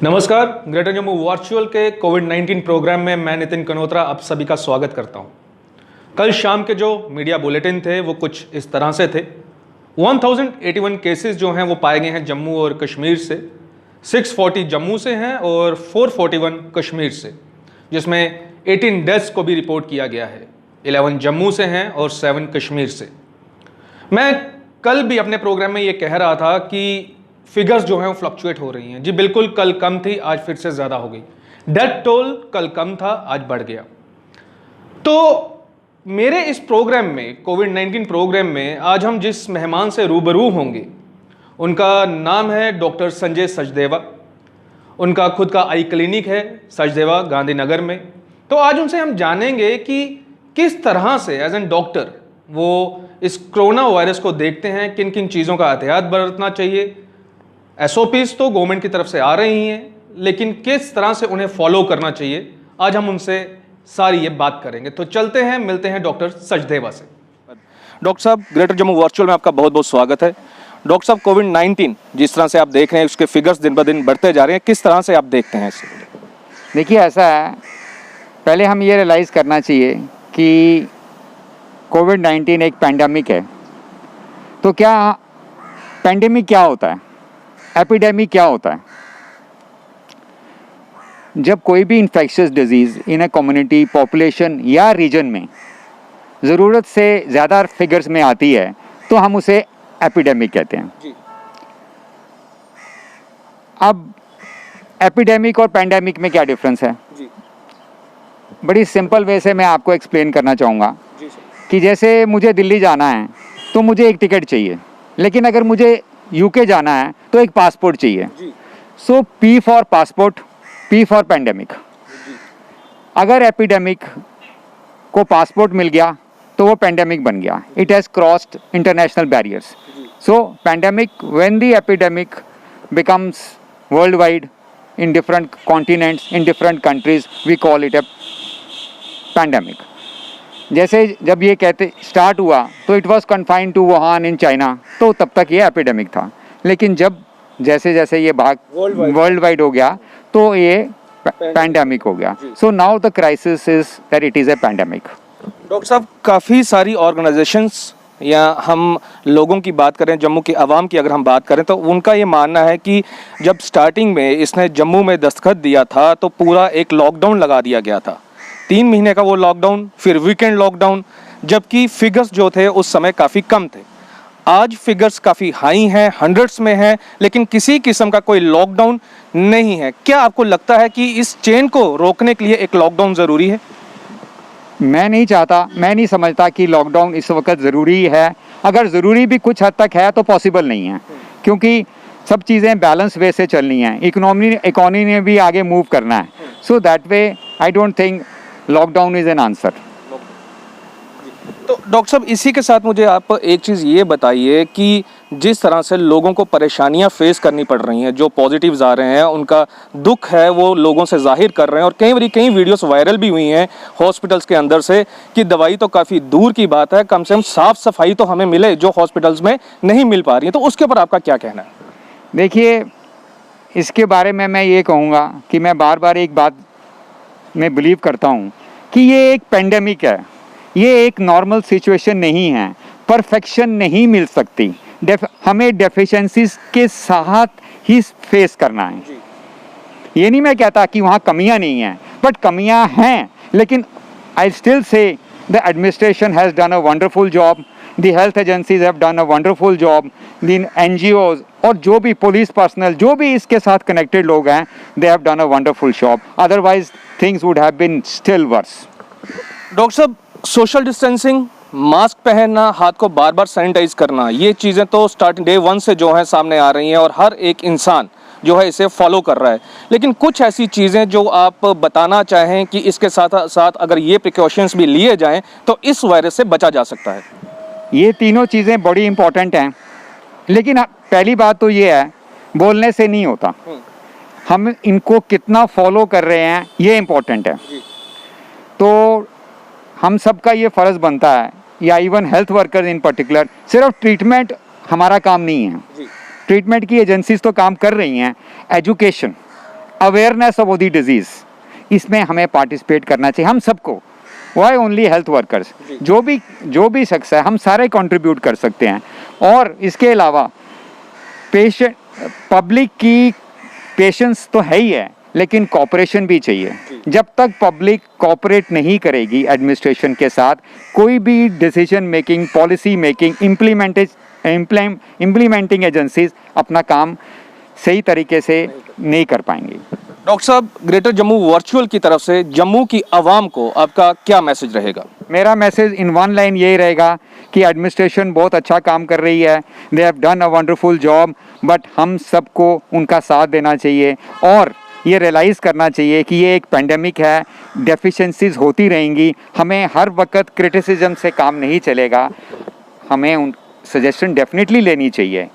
नमस्कार, greater Jammu virtual के कोविड-19 programme में मैं नितिन कनोत्रा आप सभी का स्वागत करता हूं। कल शाम के जो मीडिया बुलेटिन थे वो कुछ इस तरह से थे। 1081 केसेस जो हैं वो पाए गए हैं जम्मू और कश्मीर से, 640 जम्मू से हैं और 441 कश्मीर से, जिसमें 18 डेथ्स को भी रिपोर्ट किया गया है। 11 जम्मू से हैं और 7 कश्मीर से। मैं कल भी अपने प्रोग्राम में ये कह रहा था कि फिगर्स जो हैं वो फ्लक्चुएट हो रही हैं। जी बिल्कुल, कल कम थी, आज फिर से ज़्यादा हो गई। डेथ टोल कल कम था, आज बढ़ गया। तो मेरे इस प्रोग्राम में, कोविड-19 प्रोग्राम में, आज हम जिस मेहमान से रूबरू होंगे उनका नाम है डॉक्टर संजय सचदेवा। उनका खुद का आई क्लिनिक है सचदेवा गांधीनगर में। तो आज उनसे हम जानेंगे कि किस तरह से एज एन डॉक्टर वो इस कोरोना वायरस को देखते हैं, किन किन चीज़ों का एहतियात बरतना चाहिए। एसओपीज तो गवर्नमेंट की तरफ से आ रही हैं, लेकिन किस तरह से उन्हें फॉलो करना चाहिए, आज हम उनसे सारी ये बात करेंगे। तो चलते हैं, मिलते हैं डॉक्टर सचदेवा से। डॉक्टर साहब, ग्रेटर जम्मू वर्चुअल में आपका बहुत बहुत स्वागत है। डॉक्टर साहब, कोविड-19 जिस तरह से आप देख रहे हैं, उसके फिगर्स दिन ब दिन बढ़ते जा रहे हैं, किस तरह से आप देखते हैं इसे? देखिए, ऐसा है, पहले हम ये रियलाइज़ करना चाहिए कि कोविड-19 एक पैंडेमिक है। तो क्या पैंडेमिक क्या होता है, एपिडेमिक क्या होता है? जब कोई भी infectious disease in a community, population या रीजन में ज़रूरत से ज़्यादा फिगर्स में आती है तो हम उसे एपिडेमिक कहते हैं जी। अब एपिडेमिक और पैंडेमिक में क्या डिफरेंस है जी? बड़ी सिंपल वे से मैं आपको एक्सप्लेन करना चाहूँगा कि जैसे मुझे दिल्ली जाना है तो मुझे एक टिकट चाहिए, लेकिन अगर मुझे यूके जाना है तो एक पासपोर्ट चाहिए। So P for passport, P for pandemic. अगर एपिडेमिक को पासपोर्ट मिल गया तो वो पैंडेमिक बन गया। It has crossed international barriers. So pandemic, when the epidemic becomes world wide in different continents, in different countries, we call it a pandemic. जैसे जब ये कहते स्टार्ट हुआ तो it was confined to Wuhan in China, तो तब तक ये एपिडेमिक था। लेकिन जब जैसे जैसे ये भाग वर्ल्ड वाइड हो गया तो ये पैंडेमिक हो गया। So now the crisis is that it is a pandemic. Doctor साहब, काफ़ी सारी ऑर्गेनाइजेशंस या हम लोगों की बात करें, जम्मू की आवाम की अगर हम बात करें, तो उनका ये मानना है कि जब स्टार्टिंग में इसने जम्मू में दस्तखत दिया था तो पूरा एक लॉकडाउन लगा दिया गया था। 3 महीने का वो लॉकडाउन, फिर वीकेंड लॉकडाउन, जबकि फिगर्स जो थे उस समय काफ़ी कम थे। आज फिगर्स काफ़ी हाई हैं, हंड्रेड्स में हैं, लेकिन किसी किस्म का कोई लॉकडाउन नहीं है। क्या आपको लगता है कि इस चेन को रोकने के लिए एक लॉकडाउन ज़रूरी है? मैं नहीं समझता कि लॉकडाउन इस वक्त ज़रूरी है। अगर ज़रूरी भी कुछ हद तक है तो पॉसिबल नहीं है, क्योंकि सब चीज़ें बैलेंस वे से चलनी हैं। इकोनॉमी ने भी आगे मूव करना है। So that way I don't think lockdown is an answer. तो डॉक्टर साहब, इसी के साथ मुझे आप एक चीज़ ये बताइए कि जिस तरह से लोगों को परेशानियां फेस करनी पड़ रही हैं, जो पॉजिटिव्स आ रहे हैं, उनका दुख है वो लोगों से जाहिर कर रहे हैं, और कई वीडियोस वायरल भी हुई हैं हॉस्पिटल्स के अंदर से कि दवाई तो काफ़ी दूर की बात है, कम से कम साफ़ सफाई तो हमें मिले, जो हॉस्पिटल्स में नहीं मिल पा रही है। तो उसके ऊपर आपका क्या कहना है? देखिए, इसके बारे में मैं ये कहूँगा कि मैं बार बार एक बात में बिलीव करता हूँ कि ये एक पेंडेमिक है, ये एक नॉर्मल सिचुएशन नहीं है। परफेक्शन नहीं मिल सकती, हमें डेफिशिएंसीज के साथ ही फेस करना है। ये नहीं मैं कहता कि वहाँ कमियाँ नहीं हैं, बट कमियाँ हैं, लेकिन I still say the administration has done a wonderful job, the health agencies have done a wonderful job, the NGOs और जो भी पुलिस पर्सनल, जो भी इसके साथ कनेक्टेड लोग हैं, they have done a wonderful job. Otherwise things would have been still worse. Doctor साहब, सोशल डिस्टेंसिंग, मास्क पहनना, हाथ को बार बार सैनिटाइज करना, ये चीज़ें तो स्टार्टिंग डे 1 से जो है सामने आ रही हैं और हर एक इंसान जो है इसे फॉलो कर रहा है। लेकिन कुछ ऐसी चीज़ें जो आप बताना चाहें कि इसके साथ साथ अगर ये प्रिकॉशंस भी लिए जाएं तो इस वायरस से बचा जा सकता है। ये तीनों चीज़ें बड़ी इंपॉर्टेंट हैं, लेकिन पहली बात तो ये है, बोलने से नहीं होता, हम इनको कितना फॉलो कर रहे हैं ये इम्पोर्टेंट है। तो हम सबका ये फ़र्ज़ बनता है, या even health worker in particular, सिर्फ ट्रीटमेंट हमारा काम नहीं है। ट्रीटमेंट की एजेंसीज तो काम कर रही हैं, education, awareness of the disease, इसमें हमें पार्टिसिपेट करना चाहिए हम सबको। वाई ओनली हेल्थ वर्कर्स, जो भी शख्स है, हम सारे कंट्रीब्यूट कर सकते हैं। और इसके अलावा पेशेंट, पब्लिक की पेशेंस तो है ही है, लेकिन कॉपरेशन भी चाहिए। जब तक पब्लिक कॉपरेट नहीं करेगी एडमिनिस्ट्रेशन के साथ, कोई भी decision making, policy making, implementing agencies अपना काम सही तरीके से नहीं कर पाएंगी। डॉक्टर साहब, ग्रेटर जम्मू वर्चुअल की तरफ से जम्मू की आवाम को आपका क्या मैसेज रहेगा? मेरा मैसेज इन वन लाइन यही रहेगा कि एडमिनिस्ट्रेशन बहुत अच्छा काम कर रही है, दे have done a wonderful job, but हम सबको उनका साथ देना चाहिए और ये रियलाइज़ करना चाहिए कि ये एक पेंडेमिक है, डेफिशिएंसीज होती रहेंगी, हमें हर वक्त क्रिटिसिज्म से काम नहीं चलेगा। हमें उन सजेशन डेफिनेटली लेनी चाहिए,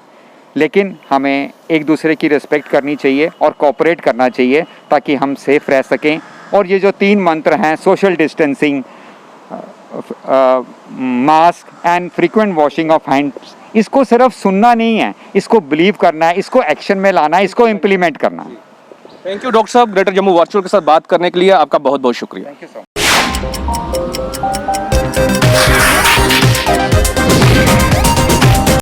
लेकिन हमें एक दूसरे की रिस्पेक्ट करनी चाहिए और कोऑपरेट करना चाहिए ताकि हम सेफ रह सकें। और ये जो 3 मंत्र हैं, social distancing, mask and frequent washing of hands, इसको सिर्फ सुनना नहीं है, इसको बिलीव करना है, इसको एक्शन में लाना है, इसको इम्प्लीमेंट करना है। थैंक यू डॉक्टर साहब, ग्रेटर जम्मू वर्चुअल के साथ बात करने के लिए आपका बहुत बहुत शुक्रिया। Thank you so much.